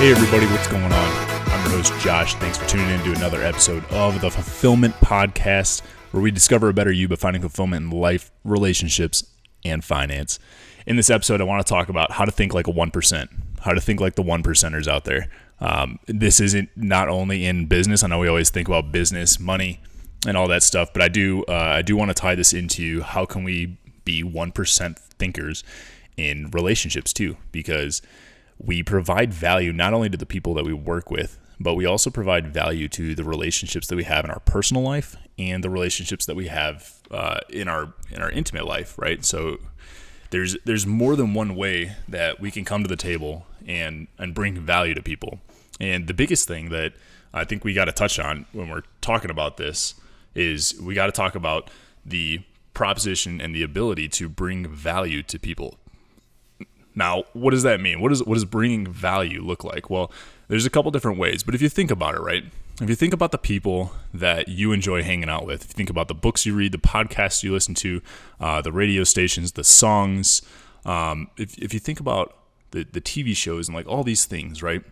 Hey everybody, what's going on? I'm your host Josh. Thanks for tuning in to another episode of the Fulfillment Podcast, where we discover a better you by finding fulfillment in life, relationships, and finance. In this episode, I want to talk about how to think like a 1%, how to think like the 1%ers out there. This isn't not only in business. I know we always think about business, money, and all that stuff, but I do want to tie this into how can we be 1% thinkers in relationships too, because we provide value not only to the people that we work with, but we also provide value to the relationships that we have in our personal life and the relationships that we have in our intimate life, right? So there's more than one way that we can come to the table and bring value to people. And the biggest thing that I think we got to touch on when we're talking about this is we got to talk about the proposition and the ability to bring value to people. Now, what does that mean? What does bringing value look like? Well, there's a couple different ways, but if you think about it, right? If you think about the people that you enjoy hanging out with, if you think about the books you read, the podcasts you listen to, the radio stations, the songs, if you think about the TV shows and like all these things, right?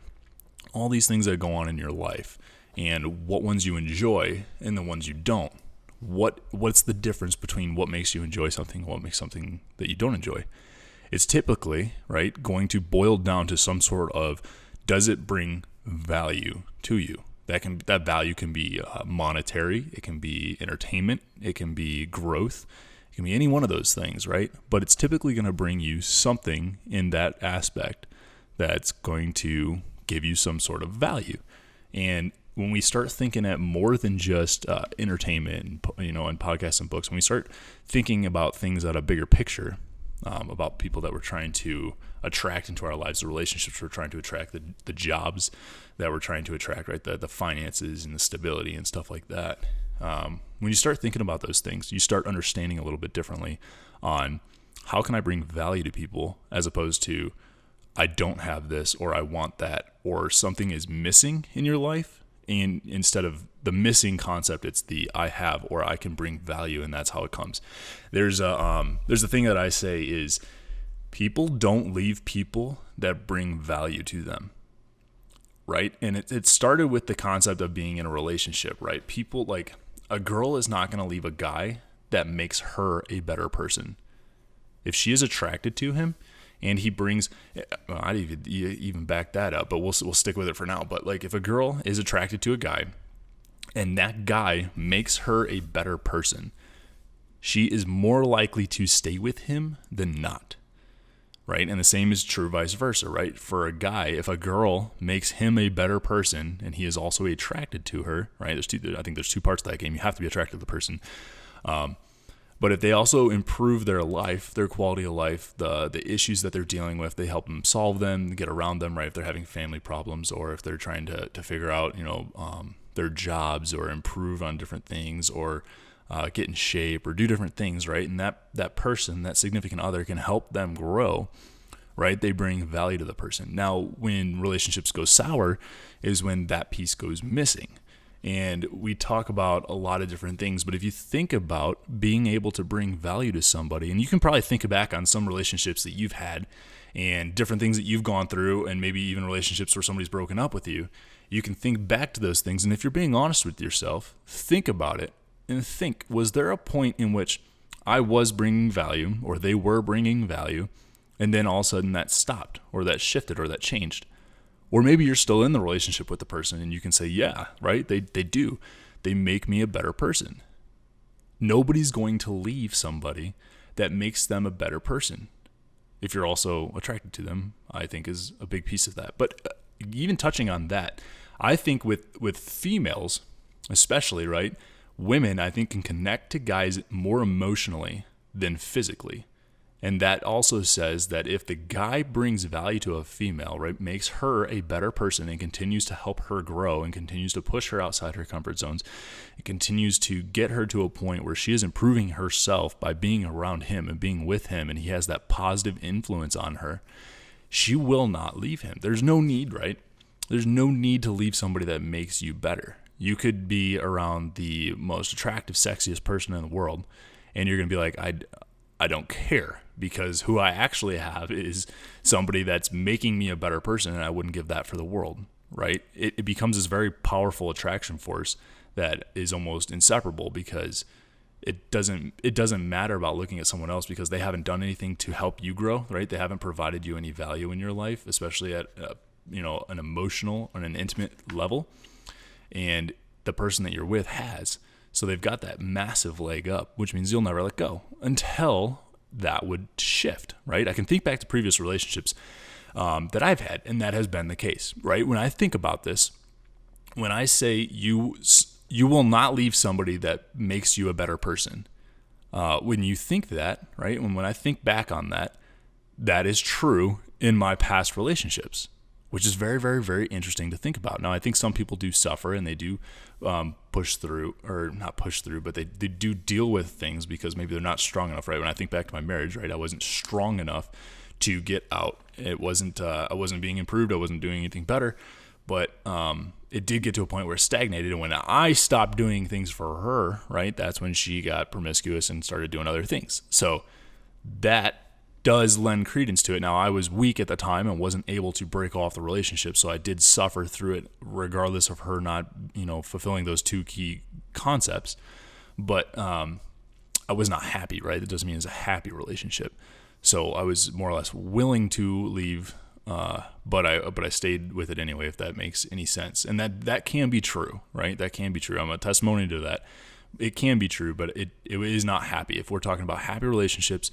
All these things that go on in your life and what ones you enjoy and the ones you don't. What's the difference between what makes you enjoy something and what makes something that you don't enjoy? It's typically, right, going to boil down to some sort of, does it bring value to you? That value can be monetary, it can be entertainment, it can be growth, it can be any one of those things, right? But it's typically going to bring you something in that aspect that's going to give you some sort of value. And when we start thinking at more than just entertainment, and podcasts and books, when we start thinking about things at a bigger picture, about people that we're trying to attract into our lives, the relationships we're trying to attract, the jobs that we're trying to attract, right? The finances and the stability and stuff like that. When you start thinking about those things, you start understanding a little bit differently on how can I bring value to people as opposed to I don't have this or I want that or something is missing in your life. And instead of the missing concept, it's the I have or I can bring value, and that's how it comes. There's a thing that I say is people don't leave people that bring value to them, right? And it started with the concept of being in a relationship, right? People, like, a girl is not going to leave a guy that makes her a better person. If she is attracted to him, and he brings, I'd even back that up, but we'll stick with it for now. But like, if a girl is attracted to a guy, and that guy makes her a better person, she is more likely to stay with him than not, right? And the same is true vice versa, right? For a guy, if a girl makes him a better person, and he is also attracted to her, right? I think there's two parts to that game. You have to be attracted to the person. But if they also improve their life, their quality of life, the issues that they're dealing with, they help them solve them, get around them, right? If they're having family problems or if they're trying to figure out, their jobs or improve on different things or get in shape or do different things, right? And that person, that significant other can help them grow, right? They bring value to the person. Now, when relationships go sour is when that piece goes missing. And we talk about a lot of different things, but if you think about being able to bring value to somebody, and you can probably think back on some relationships that you've had and different things that you've gone through, and maybe even relationships where somebody's broken up with you, you can think back to those things. And if you're being honest with yourself, think about it and think, was there a point in which I was bringing value or they were bringing value, and then all of a sudden that stopped or that shifted or that changed? Or maybe you're still in the relationship with the person and you can say, yeah, right, they do. They make me a better person. Nobody's going to leave somebody that makes them a better person. If you're also attracted to them, I think is a big piece of that. But even touching on that, I think with females, especially, right, women, I think, can connect to guys more emotionally than physically. And that also says that if the guy brings value to a female, right, makes her a better person and continues to help her grow and continues to push her outside her comfort zones, it continues to get her to a point where she is improving herself by being around him and being with him, and he has that positive influence on her, she will not leave him. There's no need, right? There's no need to leave somebody that makes you better. You could be around the most attractive, sexiest person in the world, and you're going to be like, I don't care, because who I actually have is somebody that's making me a better person, and I wouldn't give that for the world, right? It becomes this very powerful attraction force that is almost inseparable, because it doesn't matter about looking at someone else because they haven't done anything to help you grow, right? They haven't provided you any value in your life, especially at an emotional and an intimate level, and the person that you're with has. So they've got that massive leg up, which means you'll never let go until that would shift, right? I can think back to previous relationships that I've had, and that has been the case, right? When I think about this, when I say you will not leave somebody that makes you a better person, when you think that, right? When I think back on that, that is true in my past relationships, which is very, very, very interesting to think about. Now, I think some people do suffer and they do push through, or not push through, but they do deal with things because maybe they're not strong enough, right? When I think back to my marriage, right, I wasn't strong enough to get out. It wasn't, I wasn't being improved. I wasn't doing anything better, but it did get to a point where it stagnated. And when I stopped doing things for her, right, that's when she got promiscuous and started doing other things. So that does lend credence to it. Now, I was weak at the time and wasn't able to break off the relationship, so I did suffer through it regardless of her not, fulfilling those two key concepts. But I was not happy, right? That doesn't mean it's a happy relationship. So I was more or less willing to leave, but I stayed with it anyway, if that makes any sense. And that can be true, right? That can be true. I'm a testimony to that. It can be true, but it is not happy. If we're talking about happy relationships,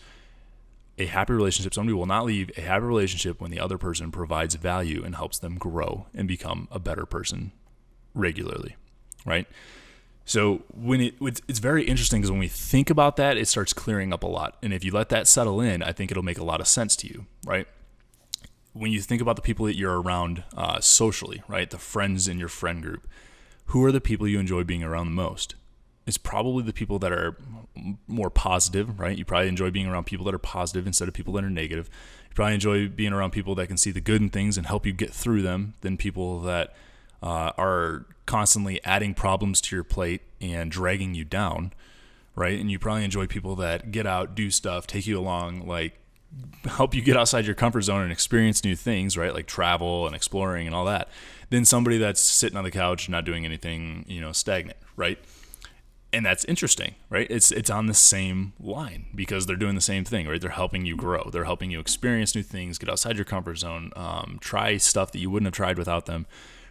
a happy relationship, somebody will not leave a happy relationship when the other person provides value and helps them grow and become a better person regularly, right? So when it's very interesting, because when we think about that, it starts clearing up a lot. And if you let that settle in, I think it'll make a lot of sense to you, right? When you think about the people that you're around socially, right, the friends in your friend group, who are the people you enjoy being around the most? It's probably the people that are more positive, right? You probably enjoy being around people that are positive instead of people that are negative. You probably enjoy being around people that can see the good in things and help you get through them than people that are constantly adding problems to your plate and dragging you down, right? And you probably enjoy people that get out, do stuff, take you along, like help you get outside your comfort zone and experience new things, right? Like travel and exploring and all that. Then somebody that's sitting on the couch, not doing anything, stagnant, right? And that's interesting, right? It's on the same line because they're doing the same thing, right? They're helping you grow. They're helping you experience new things, get outside your comfort zone, try stuff that you wouldn't have tried without them,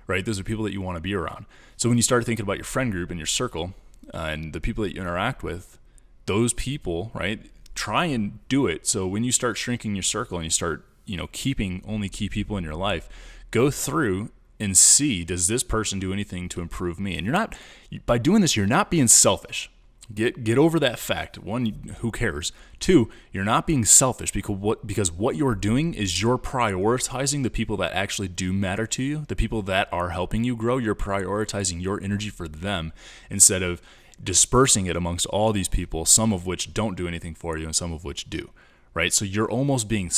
right? Those are people that you want to be around. So when you start thinking about your friend group and your circle and the people that you interact with, those people, right? Try and do it. So when you start shrinking your circle and you start, keeping only key people in your life, go through and see, does this person do anything to improve me? And by doing this, you're not being selfish. Get over that fact. One, who cares? Two, you're not being selfish because what you're doing is you're prioritizing the people that actually do matter to you, the people that are helping you grow. You're prioritizing your energy for them instead of dispersing it amongst all these people, some of which don't do anything for you and some of which do, right? So you're almost being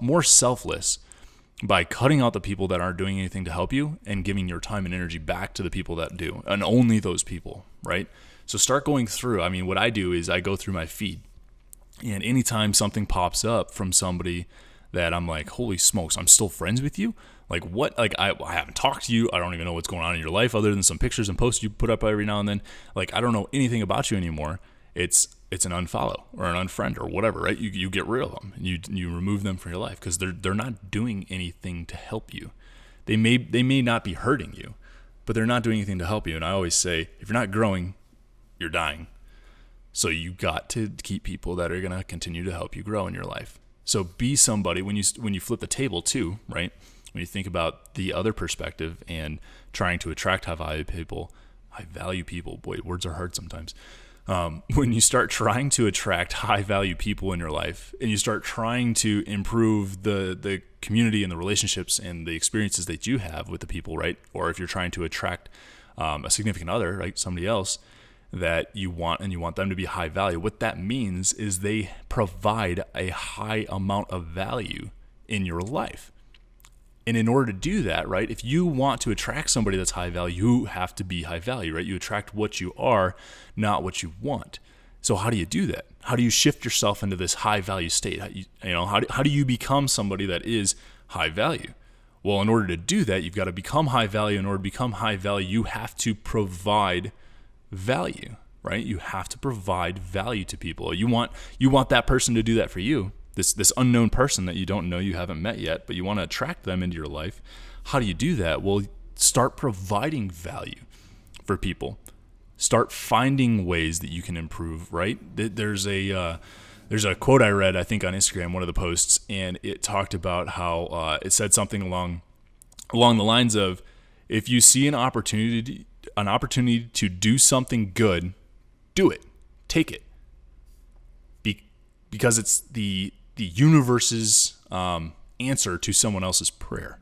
more selfless by cutting out the people that aren't doing anything to help you and giving your time and energy back to the people that do, and only those people, right? So start going through. I mean, what I do is I go through my feed, and anytime something pops up from somebody that I'm like, holy smokes, I'm still friends with you? Like what? Like I haven't talked to you. I don't even know what's going on in your life other than some pictures and posts you put up every now and then. Like I don't know anything about you anymore. It's an unfollow or an unfriend or whatever, right? You get rid of them and you remove them from your life because they're not doing anything to help you. They may not be hurting you, but they're not doing anything to help you. And I always say, if you're not growing, you're dying. So you got to keep people that are gonna continue to help you grow in your life. So be somebody when you flip the table too, right? When you think about the other perspective and trying to attract high value people, boy, words are hard sometimes. When you start trying to attract high value people in your life and you start trying to improve the community and the relationships and the experiences that you have with the people, right? Or if you're trying to attract a significant other, right? Somebody else that you want and you want them to be high value, what that means is they provide a high amount of value in your life. And in order to do that, right, if you want to attract somebody that's high value, you have to be high value, right? You attract what you are, not what you want. So how do you do that? How do you shift yourself into this high value state? How do you become somebody that is high value? Well, in order to do that, you've got to become high value. In order to become high value, you have to provide value, right? You have to provide value to people. You want that person to do that for you. This unknown person that you don't know, you haven't met yet, but you want to attract them into your life. How do you do that? Well, start providing value for people. Start finding ways that you can improve, right? There's a quote I read, I think on Instagram, one of the posts, and it talked about how it said something along the lines of, if you see an opportunity to do something good, do it, take it, because it's the universe's answer to someone else's prayer.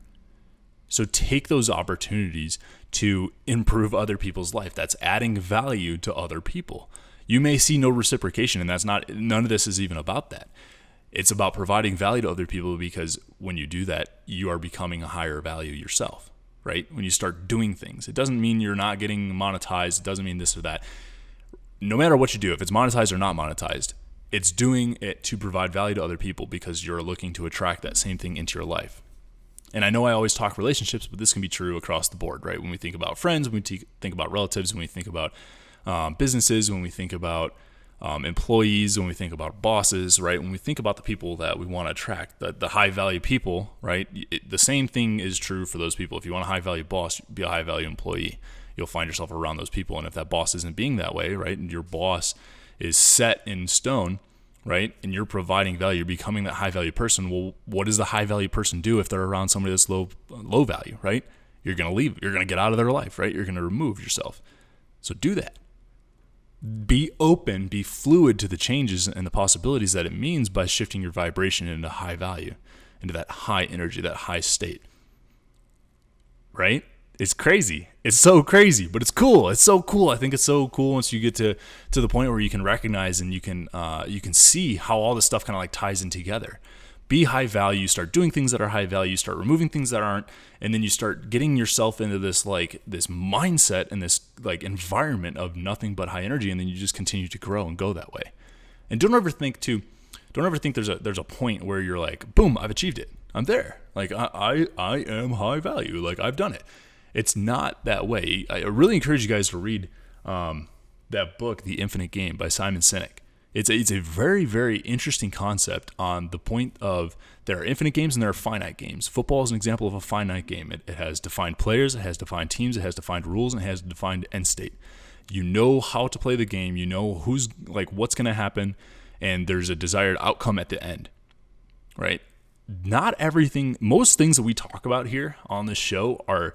So take those opportunities to improve other people's life. That's adding value to other people. You may see no reciprocation, and none of this is even about that. It's about providing value to other people, because when you do that, you are becoming a higher value yourself, right? When you start doing things, it doesn't mean you're not getting monetized. It doesn't mean this or that. No matter what you do, if it's monetized or not monetized, it's doing it to provide value to other people because you're looking to attract that same thing into your life. And I know I always talk relationships, but this can be true across the board, right? When we think about friends, when we think about relatives, when we think about businesses, when we think about employees, when we think about bosses, right? When we think about the people that we want to attract, the high value people, right? The same thing is true for those people. If you want a high value boss, be a high value employee. You'll find yourself around those people. And if that boss isn't being that way, right? And your boss is set in stone, right? And you're providing value, you're becoming that high value person. Well, what does the high value person do if they're around somebody that's low value, right? You're going to leave. You're going to get out of their life, right? You're going to remove yourself. So do that. Be open, be fluid to the changes and the possibilities that it means by shifting your vibration into high value, into that high energy, that high state, right? It's crazy. It's so crazy, but it's cool. It's so cool. I think it's so cool once you get to the point where you can recognize and you can see how all this stuff kind of like ties in together. Be high value, you start doing things that are high value, you start removing things that aren't, and then you start getting yourself into this mindset and this like environment of nothing but high energy, and then you just continue to grow and go that way. And don't ever think there's a point where you're like, boom, I've achieved it. I'm there. Like I am high value. Like I've done it. It's not that way. I really encourage you guys to read that book, The Infinite Game by Simon Sinek. It's a very, very interesting concept on the point of there are infinite games and there are finite games. Football is an example of a finite game. It has defined players, it has defined teams, it has defined rules, and it has defined end state. You know how to play the game, you know what's going to happen, and there's a desired outcome at the end, right? Not everything, most things that we talk about here on this show are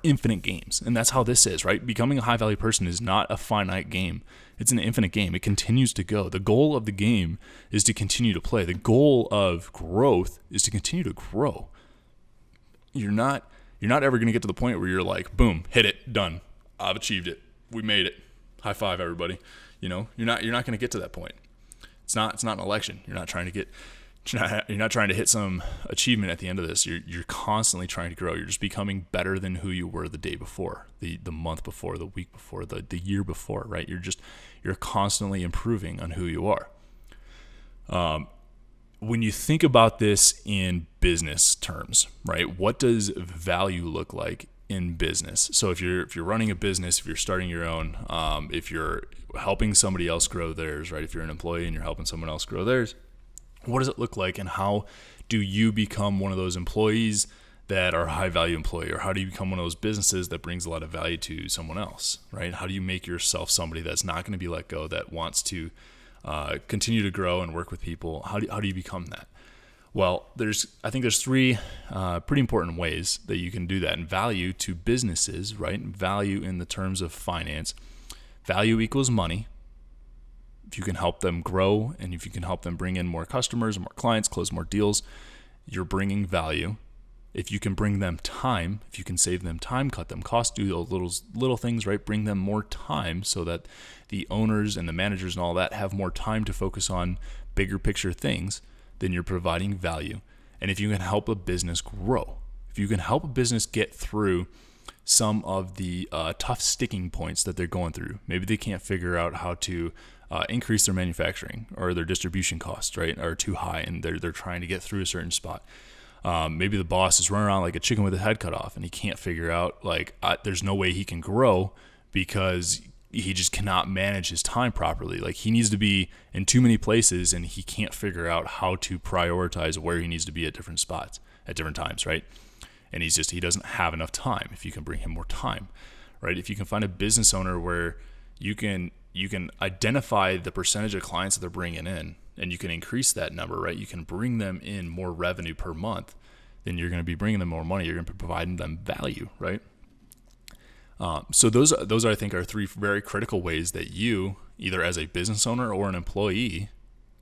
infinite games. And that's how this is, right? Becoming a high value person is not a finite game. It's an infinite game. It continues to go. The goal of the game is to continue to play. The goal of growth is to continue to grow. You're not ever going to get to the point where you're like, boom, hit it, done. I've achieved it. We made it. High five, everybody. You're not going to get to that point. It's not an election. You're not trying to hit some achievement at the end of this. You're constantly trying to grow. You're just becoming better than who you were the day before, the month before, the week before, the year before, right? You're constantly improving on who you are. When you think about this in business terms, right? What does value look like in business? So if you're running a business, if you're starting your own, if you're helping somebody else grow theirs, right? If you're an employee and you're helping someone else grow theirs, what does it look like, and how do you become one of those employees that are a high value employee, or how do you become one of those businesses that brings a lot of value to someone else, right? How do you make yourself somebody that's not going to be let go, that wants to continue to grow and work with people? How do you become that? Well, I think there's three pretty important ways that you can do that. And value to businesses, right? Value in the terms of finance. Value equals money. If you can help them grow and if you can help them bring in more customers, more clients, close more deals, you're bringing value. If you can bring them time, if you can save them time, cut them costs, do those little things, right? Bring them more time so that the owners and the managers and all that have more time to focus on bigger picture things, then you're providing value. And if you can help a business grow, if you can help a business get through some of the tough sticking points that they're going through, maybe they can't figure out how to increase their manufacturing or their distribution costs, right, are too high, and they're trying to get through a certain spot. Maybe the boss is running around like a chicken with his head cut off, and he can't figure out there's no way he can grow because he just cannot manage his time properly. Like, he needs to be in too many places, and he can't figure out how to prioritize where he needs to be at different spots at different times, right? And he doesn't have enough time. If you can bring him more time, right? If you can find a business owner where you can identify the percentage of clients that they're bringing in, and you can increase that number, right? You can bring them in more revenue per month, then you're going to be bringing them more money. You're going to be providing them value, right? So those I think are three very critical ways that you, either as a business owner or an employee,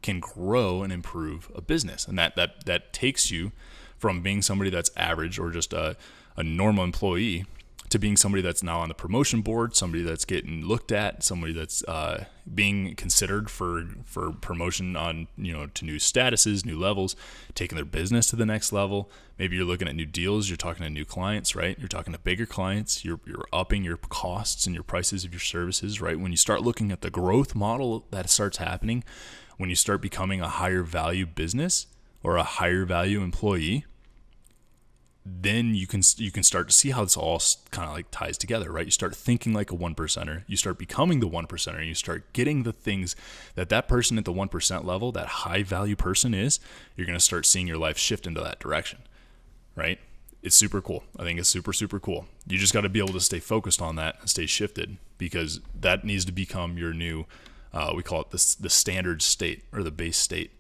can grow and improve a business. And that takes you from being somebody that's average or just a normal employee to being somebody that's now on the promotion board, somebody that's getting looked at, somebody that's being considered for promotion on, to new statuses, new levels, taking their business to the next level. Maybe you're looking at new deals, you're talking to new clients, right? You're talking to bigger clients, you're upping your costs and your prices of your services, right? When you start looking at the growth model that starts happening, when you start becoming a higher value business or a higher value employee, then you can start to see how this all kind of like ties together, right? You start thinking like a 1%er, you start becoming the 1%er, and you start getting the things that person at the 1% level, that high value person is. You're going to start seeing your life shift into that direction, right? It's super cool. I think it's super, super cool. You just got to be able to stay focused on that and stay shifted, because that needs to become your new, we call it the standard state or the base state.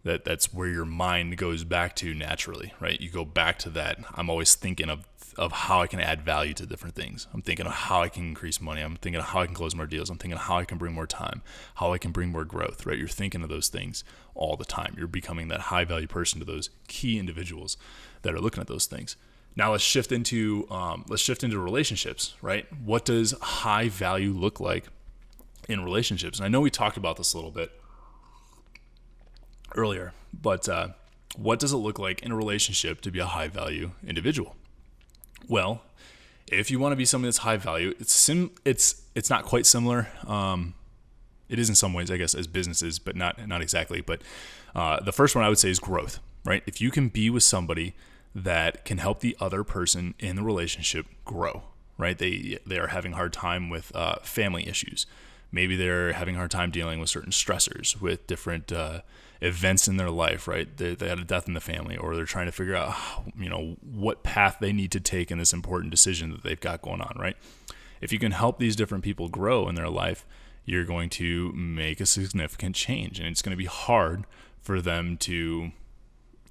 That's where your mind goes back to naturally, right? You go back to that. I'm always thinking of how I can add value to different things. I'm thinking of how I can increase money. I'm thinking of how I can close more deals. I'm thinking of how I can bring more time, how I can bring more growth, right? You're thinking of those things all the time. You're becoming that high value person to those key individuals that are looking at those things. Now let's shift into relationships, right? What does high value look like in relationships? And I know we talked about this a little bit earlier, but what does it look like in a relationship to be a high value individual? Well, if you want to be somebody that's high value, it's not quite similar. It is in some ways, I guess, as businesses, but not exactly. But the first one I would say is growth, right? If you can be with somebody that can help the other person in the relationship grow, right? They are having a hard time with family issues. Maybe they're having a hard time dealing with certain stressors, with different events in their life, right? They had a death in the family, or they're trying to figure out, what path they need to take in this important decision that they've got going on, right? If you can help these different people grow in their life, you're going to make a significant change, and it's going to be hard for them to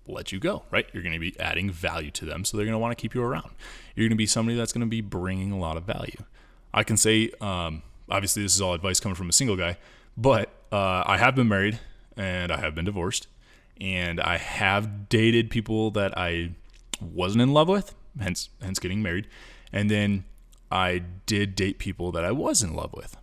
let you go, right? You're going to be adding value to them, so they're going to want to keep you around. You're going to be somebody that's going to be bringing a lot of value. I can say, obviously this is all advice coming from a single guy, but I have been married and I have been divorced, and I have dated people that I wasn't in love with, hence getting married. And then I did date people that I was in love with,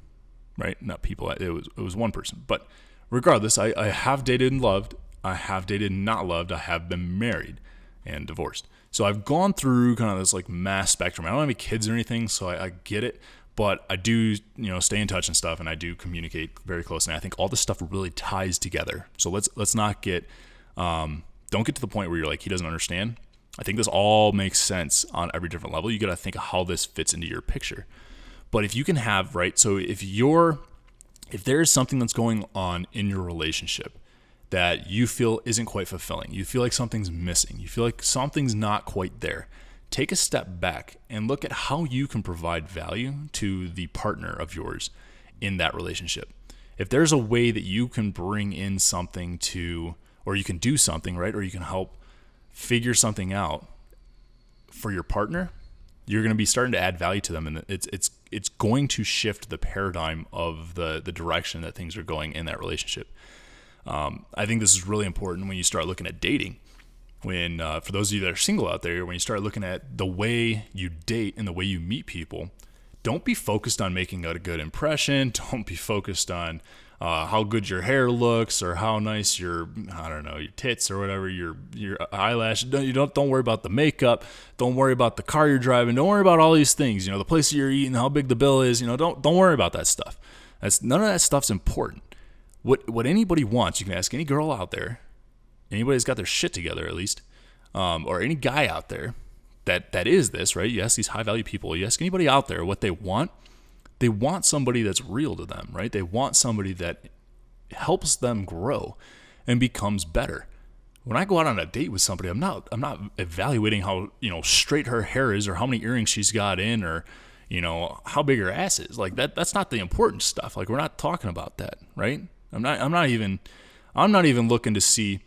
right? Not people, it was one person. But regardless, I have dated and loved, I have dated and not loved, I have been married and divorced. So I've gone through kind of this like mass spectrum. I don't have any kids or anything, so I get it. But I do, stay in touch and stuff, and I do communicate very closely. And I think all this stuff really ties together. So let's not get, don't get to the point where you're like, he doesn't understand. I think this all makes sense on every different level. You got to think of how this fits into your picture. But if you can have, right, so if there is something that's going on in your relationship that you feel isn't quite fulfilling, you feel like something's missing, you feel like something's not quite there, take a step back and look at how you can provide value to the partner of yours in that relationship. If there's a way that you can bring in something or you can do something, right, or you can help figure something out for your partner, you're going to be starting to add value to them, and it's going to shift the paradigm of the direction that things are going in that relationship. I think this is really important when you start looking at dating. When for those of you that are single out there, when you start looking at the way you date and the way you meet people, don't be focused on making a good impression. Don't be focused on how good your hair looks or how nice your tits or whatever, your eyelash. Don't worry about the makeup. Don't worry about the car you're driving. Don't worry about all these things. The place you're eating, how big the bill is. Don't worry about that stuff. None of that stuff's important. What anybody wants, you can ask any girl out there, anybody that's got their shit together at least, or any guy out there that is this, right? You ask these high value people, you ask anybody out there what they want somebody that's real to them, right? They want somebody that helps them grow and becomes better. When I go out on a date with somebody, I'm not evaluating how, straight her hair is or how many earrings she's got in or, how big her ass is. Like that's not the important stuff. Like we're not talking about that, right? I'm not even looking to see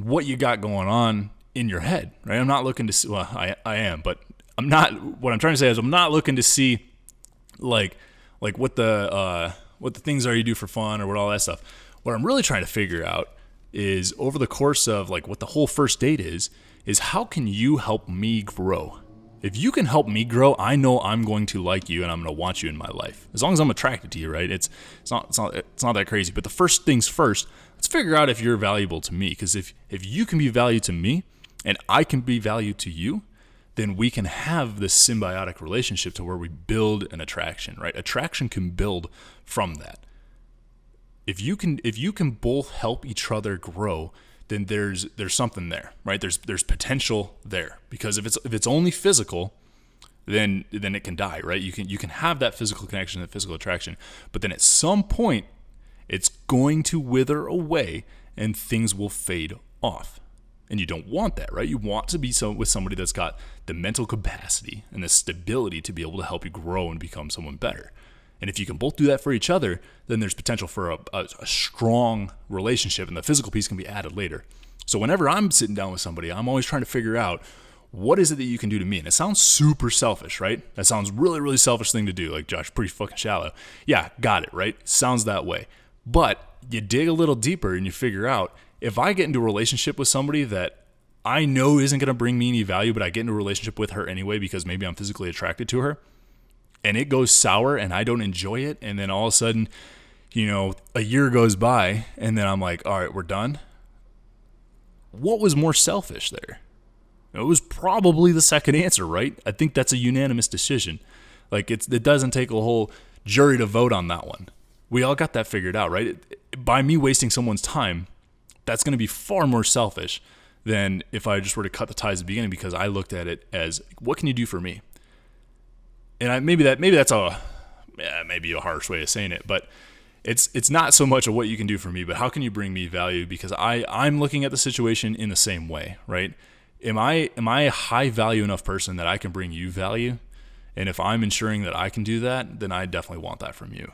what you got going on in your head, right? I'm not looking to see, well, I am, but I'm not, what I'm trying to say is I'm not looking to see like what the things are you do for fun or what all that stuff. What I'm really trying to figure out is over the course of like what the whole first date is how can you help me grow? If you can help me grow, I know I'm going to like you and I'm going to want you in my life. As long as I'm attracted to you, right? It's not that crazy. But the first things first, let's figure out if you're valuable to me. Because if you can be valued to me and I can be valued to you, then we can have this symbiotic relationship to where we build an attraction, right? Attraction can build from that. If you can both help each other grow, then there's something there, right? There's potential there. Because if it's only physical, then it can die, right? You can have that physical connection, that physical attraction, but then at some point it's going to wither away and things will fade off. And you don't want that, right? You want to be with somebody that's got the mental capacity and the stability to be able to help you grow and become someone better. And if you can both do that for each other, then there's potential for a strong relationship, and the physical piece can be added later. So whenever I'm sitting down with somebody, I'm always trying to figure out what is it that you can do to me? And it sounds super selfish, right? That sounds really, really selfish thing to do. Like, Josh, pretty fucking shallow. Yeah, got it, right? Sounds that way. But you dig a little deeper and you figure out, if I get into a relationship with somebody that I know isn't going to bring me any value, but I get into a relationship with her anyway because maybe I'm physically attracted to her, and it goes sour and I don't enjoy it, and then all of a sudden, a year goes by and then I'm like, all right, we're done. What was more selfish there? It was probably the second answer, right? I think that's a unanimous decision. Like it doesn't take a whole jury to vote on that one. We all got that figured out, right? By me wasting someone's time, that's going to be far more selfish than if I just were to cut the ties at the beginning, because I looked at it as, what can you do for me? And maybe that's maybe a harsh way of saying it, but it's not so much of what you can do for me, but how can you bring me value? Because I'm looking at the situation in the same way, right? Am I a high value enough person that I can bring you value? And if I'm ensuring that I can do that, then I definitely want that from you.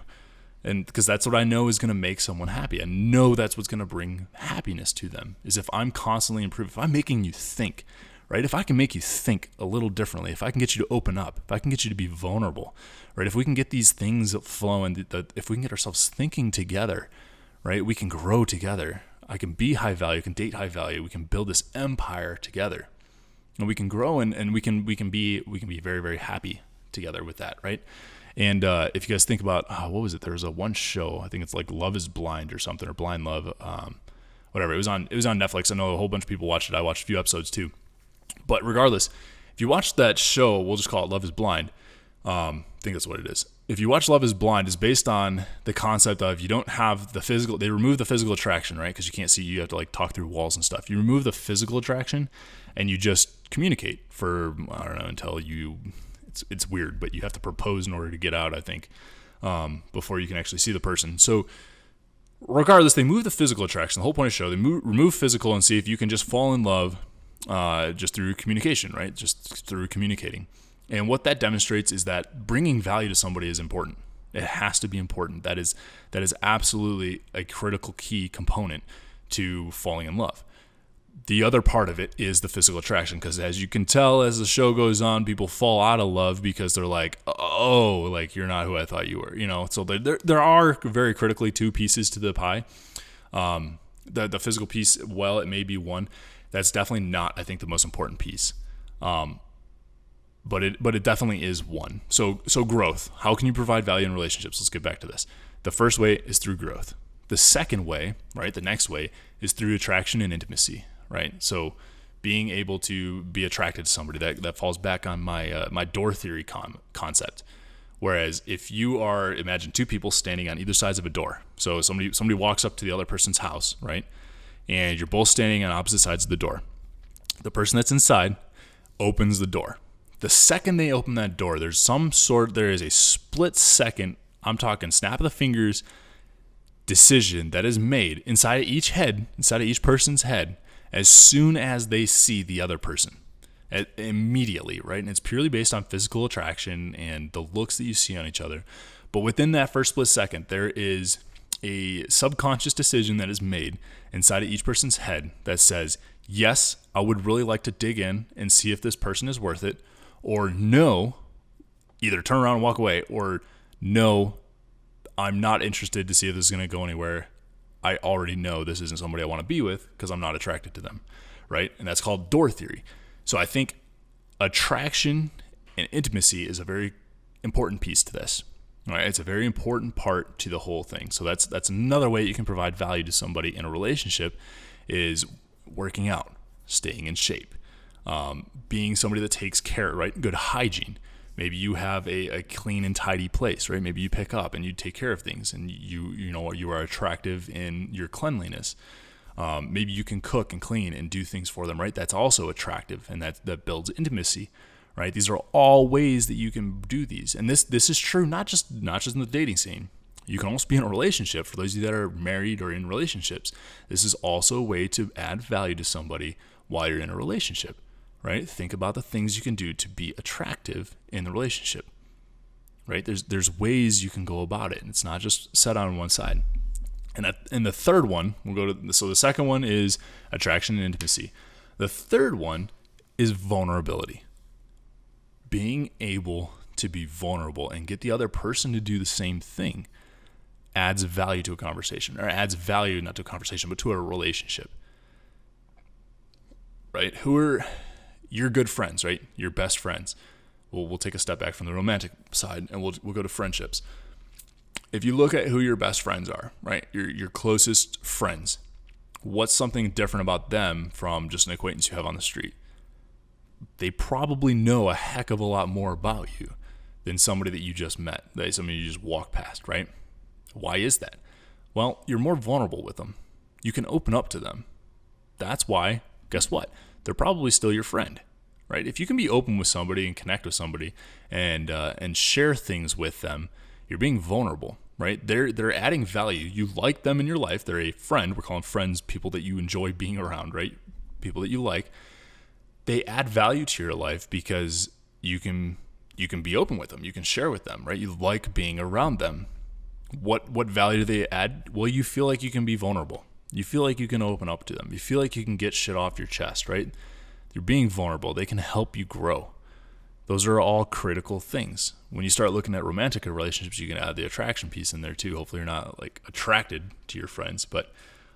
And because that's what I know is going to make someone happy. I know that's what's going to bring happiness to them, is if I'm constantly improving, if I'm making you think, right? If I can make you think a little differently, if I can get you to open up, if I can get you to be vulnerable, right? If we can get these things flowing, if we can get ourselves thinking together, right? We can grow together. I can be high value, I can date high value. We can build this empire together, and we can grow and we can be very, very happy together with that, right? And if you guys think about, what was it? There was one show, I think it's like Love is Blind or something, or Blind Love, whatever. It was on Netflix. I know a whole bunch of people watched it. I watched a few episodes too. But regardless, if you watch that show, we'll just call it Love is Blind. I think that's what it is. If you watch Love is Blind, it's based on the concept of, you don't have the physical, they remove the physical attraction, right? Because you can't see, you have to like talk through walls and stuff. You remove the physical attraction and you just communicate for, I don't know, until it's weird, but you have to propose in order to get out, I think, before you can actually see the person. So regardless, they move the physical attraction. The whole point of the show, they remove physical and see if you can just fall in love just through communication, right? Just through communicating. And what that demonstrates is that bringing value to somebody is important. It has to be important. That is absolutely a critical key component to falling in love. The other part of it is the physical attraction, because as you can tell, as the show goes on, people fall out of love because they're like, oh, like you're not who I thought you were, So there are very critically two pieces to the pie. The physical piece, well, it may be one. That's definitely not, I think, the most important piece. But it definitely is one. So growth. How can you provide value in relationships? Let's get back to this. The first way is through growth. The second way, right? The next way is through attraction and intimacy, right? So being able to be attracted to somebody, that falls back on my door theory concept. Whereas if you are, imagine two people standing on either sides of a door. So somebody walks up to the other person's house, right? And you're both standing on opposite sides of the door. The person that's inside opens the door. The second they open that door, there is a split second, I'm talking snap of the fingers, decision that is made inside of each person's head, as soon as they see the other person. Immediately, right? And it's purely based on physical attraction and the looks that you see on each other. But within that first split second, there is a subconscious decision that is made inside of each person's head that says, yes, I would really like to dig in and see if this person is worth it, or no, either turn around and walk away, or no, I'm not interested to see if this is going to go anywhere. I already know this isn't somebody I want to be with because I'm not attracted to them, right? And that's called door theory. So I think attraction and intimacy is a very important piece to this. All right, it's a very important part to the whole thing. So that's another way you can provide value to somebody in a relationship, is working out, staying in shape, being somebody that takes care, right? Good hygiene. Maybe you have a clean and tidy place, right? Maybe you pick up and you take care of things, and you are attractive in your cleanliness. Maybe you can cook and clean and do things for them, right? That's also attractive, and that builds intimacy, right? These are all ways that you can do these. And this is true not just in the dating scene. You can also be in a relationship. For those of you that are married or in relationships, this is also a way to add value to somebody while you're in a relationship, right? Think about the things you can do to be attractive in the relationship, right? There's ways you can go about it, and it's not just set on one side. And the third one, so the second one is attraction and intimacy. The third one is vulnerability. Being able to be vulnerable and get the other person to do the same thing adds value to a conversation, or adds value not to a conversation, but to a relationship, right? Who are your good friends, right? Your best friends. We'll take a step back from the romantic side, and we'll go to friendships. If you look at who your best friends are, right, your closest friends, what's something different about them from just an acquaintance you have on the street? They probably know a heck of a lot more about you than somebody that you just met, somebody you just walked past, right? Why is that? Well, you're more vulnerable with them. You can open up to them. That's why, guess what? They're probably still your friend, right? If you can be open with somebody and connect with somebody and share things with them, you're being vulnerable, right? They're adding value. You like them in your life. They're a friend. We're calling friends people that you enjoy being around, right? People that you like. They add value to your life because you can be open with them. You can share with them, right? You like being around them. What value do they add? Well, you feel like you can be vulnerable. You feel like you can open up to them. You feel like you can get shit off your chest, right? You're being vulnerable. They can help you grow. Those are all critical things. When you start looking at romantic relationships, you can add the attraction piece in there too. Hopefully you're not like attracted to your friends, but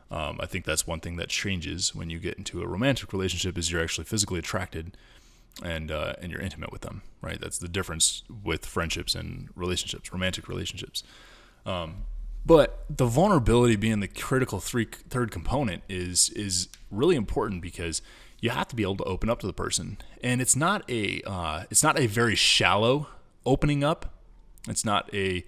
I think that's one thing that changes when you get into a romantic relationship, is you're actually physically attracted and you're intimate with them, right? That's the difference with friendships and relationships, romantic relationships. But the vulnerability being the critical third component is really important, because you have to be able to open up to the person, and it's not a very shallow opening up. It's not a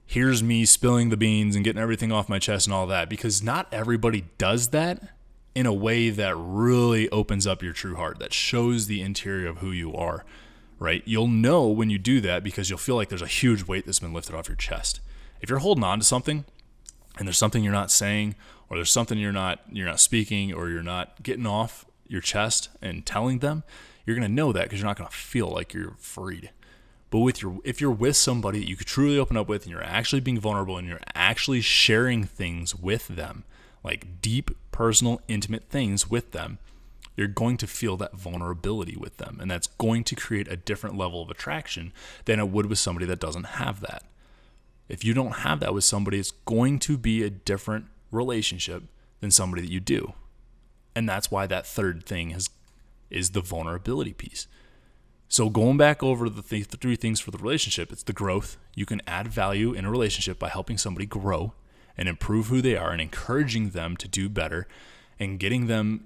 here's me spilling the beans and getting everything off my chest and all that, because not everybody does that in a way that really opens up your true heart, that shows the interior of who you are, right? You'll know when you do that because you'll feel like there's a huge weight that's been lifted off your chest. If you're holding on to something and there's something you're not saying, or there's something you're not speaking, or you're not getting off your chest and telling them, you're going to know that because you're not going to feel like you're freed. But if you're with somebody that you could truly open up with, and you're actually being vulnerable, and you're actually sharing things with them, like deep, personal, intimate things with them, you're going to feel that vulnerability with them. And that's going to create a different level of attraction than it would with somebody that doesn't have that. If you don't have that with somebody, it's going to be a different relationship than somebody that you do. And that's why that third thing is the vulnerability piece. So going back over the three things for the relationship, it's the growth. You can add value in a relationship by helping somebody grow and improve who they are, and encouraging them to do better, and getting them,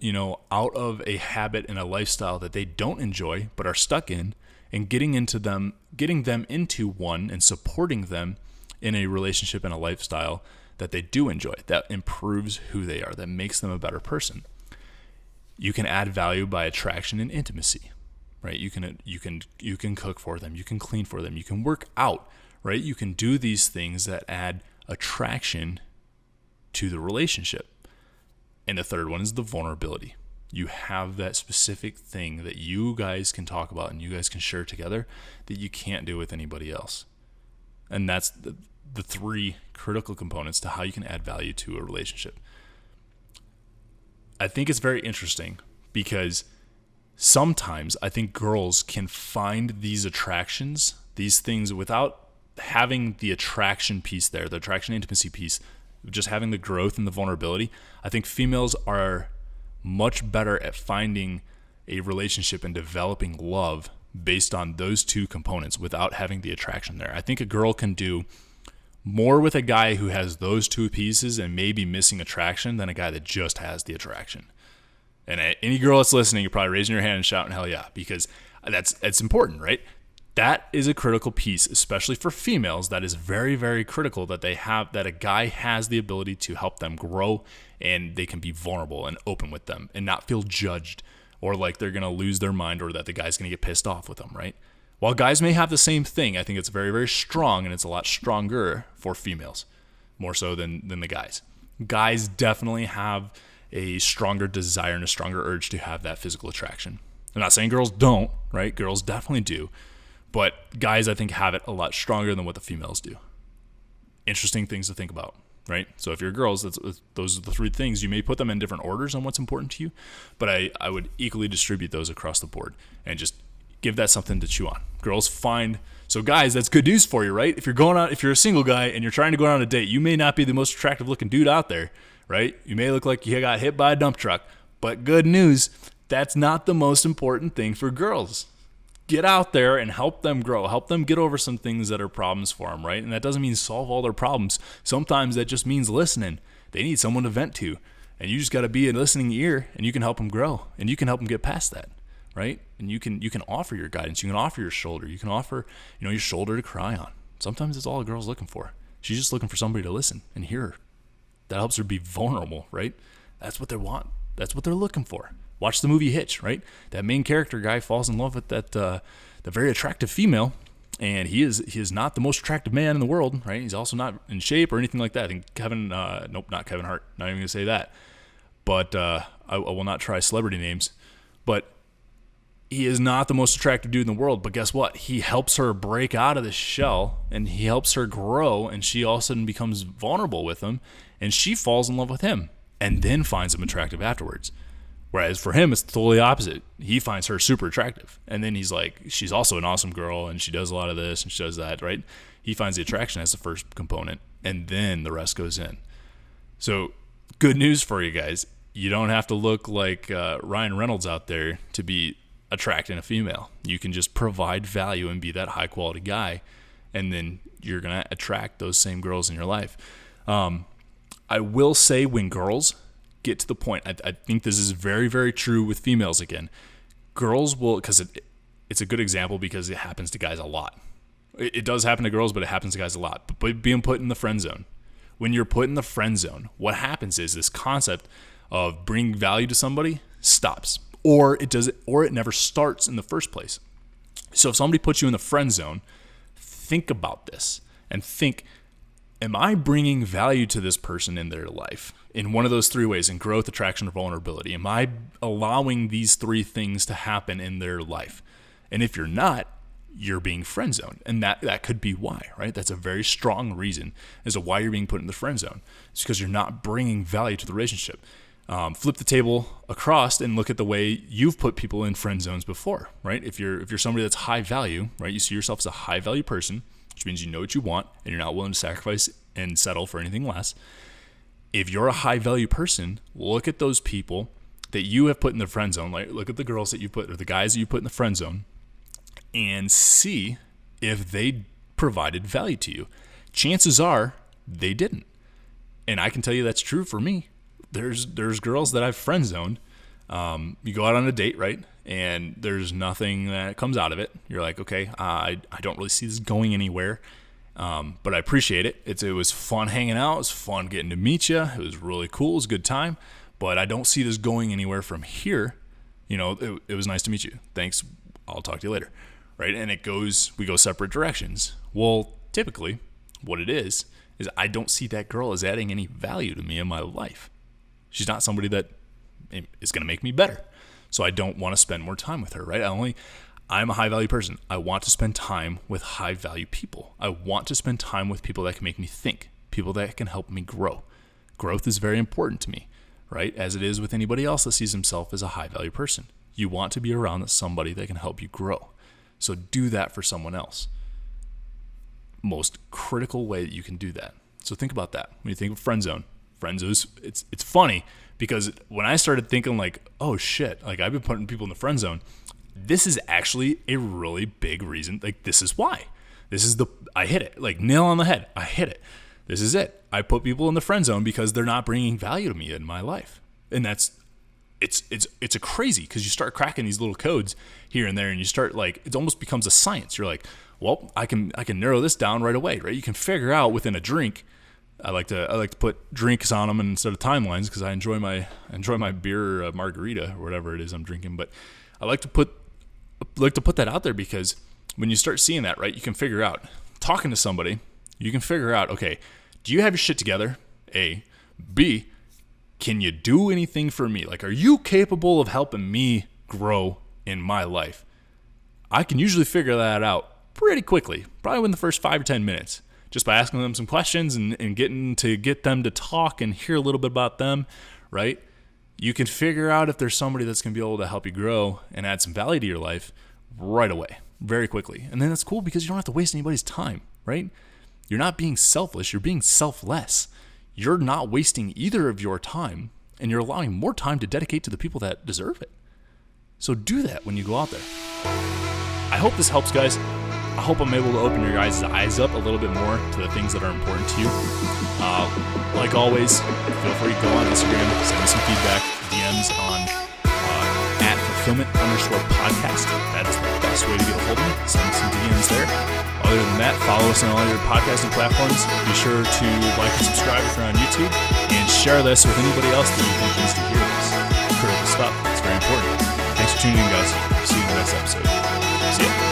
out of a habit and a lifestyle that they don't enjoy but are stuck in, and getting them into one and supporting them in a relationship and a lifestyle that they do enjoy, that improves who they are, that makes them a better person. You can add value by attraction and intimacy, right? You can cook for them, you can clean for them, you can work out, right? You can do these things that add attraction to the relationship. And the third one is the vulnerability. You have that specific thing that you guys can talk about and you guys can share together that you can't do with anybody else. And that's the three critical components to how you can add value to a relationship. I think it's very interesting because sometimes I think girls can find these attractions, these things, without having the attraction piece there, the attraction intimacy piece, just having the growth and the vulnerability. I think females are much better at finding a relationship and developing love based on those two components without having the attraction there. I think a girl can do more with a guy who has those two pieces and maybe missing attraction than a guy that just has the attraction. And any girl that's listening, you're probably raising your hand and shouting hell yeah, because that's important, right? That is a critical piece, especially for females. That is very, very critical that that a guy has the ability to help them grow and they can be vulnerable and open with them and not feel judged or like they're going to lose their mind or that the guy's going to get pissed off with them, right? While guys may have the same thing, I think it's very, very strong, and it's a lot stronger for females, more so than the guys. Guys definitely have a stronger desire and a stronger urge to have that physical attraction. I'm not saying girls don't, right? Girls definitely do. But guys, I think, have it a lot stronger than what the females do. Interesting things to think about, right? So if you're girls, those are the three things. You may put them in different orders on what's important to you, but I would equally distribute those across the board and just give that something to chew on. Girls find, so guys, that's good news for you, right? If you're a single guy and you're trying to go on a date, you may not be the most attractive looking dude out there, right? You may look like you got hit by a dump truck, but good news, that's not the most important thing for girls. Get out there and help them grow. Help them get over some things that are problems for them, right? And that doesn't mean solve all their problems. Sometimes that just means listening. They need someone to vent to. And you just got to be a listening ear, and you can help them grow. And you can help them get past that, right? And you can offer your guidance. You can offer your shoulder. You can offer, your shoulder to cry on. Sometimes it's all a girl's looking for. She's just looking for somebody to listen and hear her. That helps her be vulnerable, right? That's what they want. That's what they're looking for. Watch the movie Hitch, right? That main character guy falls in love with the very attractive female, and he is not the most attractive man in the world, right? He's also not in shape or anything like that. I think not Kevin Hart. Not even gonna say that. But I will not try celebrity names. But he is not the most attractive dude in the world. But guess what? He helps her break out of the shell, and he helps her grow, and she all of a sudden becomes vulnerable with him, and she falls in love with him, and then finds him attractive afterwards. Whereas for him, it's totally opposite. He finds her super attractive. And then he's like, she's also an awesome girl, and she does a lot of this, and she does that, right? He finds the attraction as the first component, and then the rest goes in. So good news for you guys. You don't have to look like Ryan Reynolds out there to be attracting a female. You can just provide value and be that high-quality guy, and then you're going to attract those same girls in your life. I will say when girls get to the point, I think this is very, very true with females again. Girls will, because it's a good example because it happens to guys a lot. It does happen to girls, but it happens to guys a lot. But being put in the friend zone. When you're put in the friend zone, what happens is this concept of bringing value to somebody stops. Or it never starts in the first place. So if somebody puts you in the friend zone, think about this and think, am I bringing value to this person in their life in one of those three ways, in growth, attraction, or vulnerability? Am I allowing these three things to happen in their life? And if you're not, you're being friend zoned. And that could be why, right? That's a very strong reason as to why you're being put in the friend zone. It's because you're not bringing value to the relationship. Flip the table across and look at the way you've put people in friend zones before, right? If you're somebody that's high value, right? You see yourself as a high value person, which means you know what you want and you're not willing to sacrifice and settle for anything less. If you're a high value person, look at those people that you have put in the friend zone. Like, look at the girls that you put, or the guys that you put in the friend zone, and see if they provided value to you. Chances are they didn't. And I can tell you that's true for me. There's girls that I've friend zoned. You go out on a date, right? and there's nothing that comes out of it. You're like, okay, I don't really see this going anywhere, but I appreciate it. It was fun hanging out. It was fun getting to meet you. It was really cool. It was a good time, but I don't see this going anywhere from here. It was nice to meet you. Thanks. I'll talk to you later. Right? And we go separate directions. Well, typically what it is I don't see that girl as adding any value to me in my life. She's not somebody that is going to make me better. So I don't want to spend more time with her, right? I'm a high value person. I want to spend time with high value people. I want to spend time with people that can make me think, people that can help me grow. Growth is very important to me, right? As it is with anybody else that sees himself as a high value person. You want to be around somebody that can help you grow. So do that for someone else. Most critical way that you can do that. So think about that. When you think of friend zone, it's funny because when I started thinking like, oh shit, like I've been putting people in the friend zone, this is actually a really big reason. Like this is why. I hit it, like nail on the head. I hit it. This is it. I put people in the friend zone because they're not bringing value to me in my life. And it's a crazy because you start cracking these little codes here and there, and you start like, it almost becomes a science. You're like, well, I can narrow this down right away, right? You can figure out within a drink. I like to put drinks on them instead of timelines because I enjoy my beer or margarita or whatever it is I'm drinking. But I like to put that out there because when you start seeing that, right, you can figure out, talking to somebody, you can figure out, okay, do you have your shit together? A. B, can you do anything for me? Like, are you capable of helping me grow in my life? I can usually figure that out pretty quickly, probably within the first 5 or 10 minutes, just by asking them some questions and get them to talk and hear a little bit about them, right? You can figure out if there's somebody that's going to be able to help you grow and add some value to your life right away, very quickly. And then that's cool because you don't have to waste anybody's time, right? You're not being selfish, you're being selfless. You're not wasting either of your time, and you're allowing more time to dedicate to the people that deserve it. So do that when you go out there. I hope this helps, guys. I hope I'm able to open your guys' eyes up a little bit more to the things that are important to you. Like always, feel free to go on Instagram, send me some feedback, DMs on @fulfillment_podcast. That is the best way to get a hold of me. Send me some DMs there. Other than that, follow us on all your podcasting platforms. Be sure to like and subscribe if you're on YouTube, and share this with anybody else that you think needs to hear this. Critical stuff. It's very important. Thanks for tuning in, guys. See you in the next episode. See ya.